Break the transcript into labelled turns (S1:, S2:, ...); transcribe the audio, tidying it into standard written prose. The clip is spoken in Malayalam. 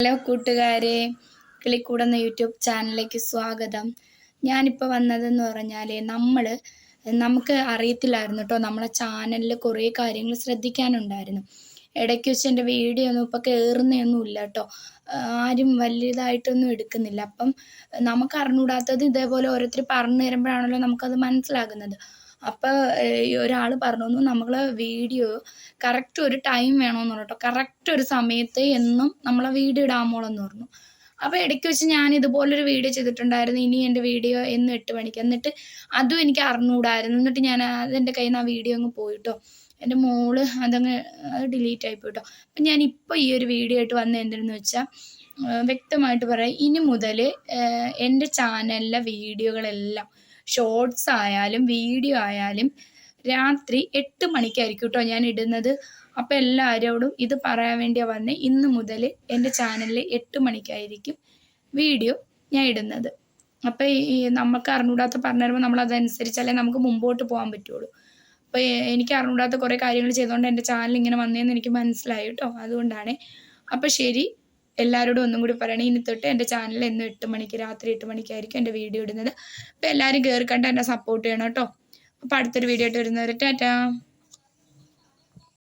S1: ഹലോ കൂട്ടുകാരെ, കിളിക്കൂടുന്ന യൂട്യൂബ് ചാനലിലേക്ക് സ്വാഗതം. ഞാനിപ്പോൾ വന്നതെന്ന് പറഞ്ഞാൽ നമുക്ക് അറിയത്തില്ലായിരുന്നു കേട്ടോ, നമ്മളെ ചാനലിൽ കുറേ കാര്യങ്ങൾ ശ്രദ്ധിക്കാനുണ്ടായിരുന്നു. ഇടയ്ക്ക് വെച്ച് എൻ്റെ വീഡിയോ ഒന്നും ഇപ്പോൾ കയറുന്നതൊന്നും ഇല്ല കേട്ടോ, ആരും വലിയതായിട്ടൊന്നും എടുക്കുന്നില്ല. അപ്പം നമുക്ക് അറിഞ്ഞുകൂടാത്തത് ഇതേപോലെ ഓരോരുത്തർ പറഞ്ഞു തരുമ്പോഴാണല്ലോ നമുക്കത് മനസ്സിലാകുന്നത്. അപ്പോൾ ഒരാൾ പറഞ്ഞു, നമ്മൾ വീഡിയോ കറക്റ്റ് ഒരു ടൈം വേണമെന്ന് പറഞ്ഞു കേട്ടോ, കറക്റ്റ് ഒരു സമയത്ത് എന്നും നമ്മളെ വീഡിയോ ഇടാമോളെന്ന് പറഞ്ഞു. അപ്പോൾ ഇടയ്ക്ക് വെച്ച് ഞാൻ ഇതുപോലൊരു വീഡിയോ ചെയ്തിട്ടുണ്ടായിരുന്നു, ഇനി എൻ്റെ വീഡിയോ എന്നും 8 മണിക്ക്. എന്നിട്ട് അതും എനിക്ക് അറിഞ്ഞുകൂടായിരുന്നു. എന്നിട്ട് ഞാൻ അതെൻ്റെ കയ്യിൽ നിന്ന് ആ വീഡിയോ അങ്ങ് പോയിട്ടോ, എൻ്റെ മോള് അത് ഡിലീറ്റ് ആയി പോയിട്ടോ. അപ്പം ഞാനിപ്പോൾ ഈ ഒരു വീഡിയോ ആയിട്ട് വന്നത് എന്തെന്ന് വെച്ചാൽ, വ്യക്തമായിട്ട് പറയാം, ഇനി മുതൽ എൻ്റെ ചാനലിലെ വീഡിയോകളെല്ലാം ഷോർട്സ് ആയാലും വീഡിയോ ആയാലും രാത്രി 8 മണിക്കായിരിക്കും കേട്ടോ ഞാൻ ഇടുന്നത്. അപ്പോൾ എല്ലാവരോടും ഇത് പറയാൻ വേണ്ടിയാണ് വന്നത്. ഇന്ന് മുതൽ എൻ്റെ ചാനലിൽ 8 മണിക്കായിരിക്കും വീഡിയോ ഞാൻ ഇടുന്നത്. അപ്പോൾ നമുക്ക് അറിഞ്ഞൂടാത്ത പറഞ്ഞു തരുമ്പോൾ നമ്മളതനുസരിച്ചല്ലേ നമുക്ക് മുമ്പോട്ട് പോകാൻ പറ്റുള്ളൂ. അപ്പോൾ എനിക്ക് അറിഞ്ഞൂടാത്ത കുറേ കാര്യങ്ങൾ ചെയ്തുകൊണ്ട് എൻ്റെ ചാനൽ ഇങ്ങനെ വന്നതെന്ന് എനിക്ക് മനസ്സിലായി കേട്ടോ, അതുകൊണ്ടാണ്. അപ്പോൾ ശരി, എല്ലാവരോടും ഒന്നും കൂടി പറയണേ, ഇനി തൊട്ട് എൻ്റെ ചാനൽ എന്നും 8 മണിക്ക്, രാത്രി 8 മണിക്കായിരിക്കും എൻ്റെ വീഡിയോ ഇടുന്നത്. അപ്പോൾ എല്ലാവരും കയറി കണ്ട് എന്നെ സപ്പോർട്ട് ചെയ്യണം കേട്ടോ. അപ്പോൾ അടുത്തൊരു വീഡിയോ ആയിട്ട് വരുന്നവരെ ടാറ്റാ.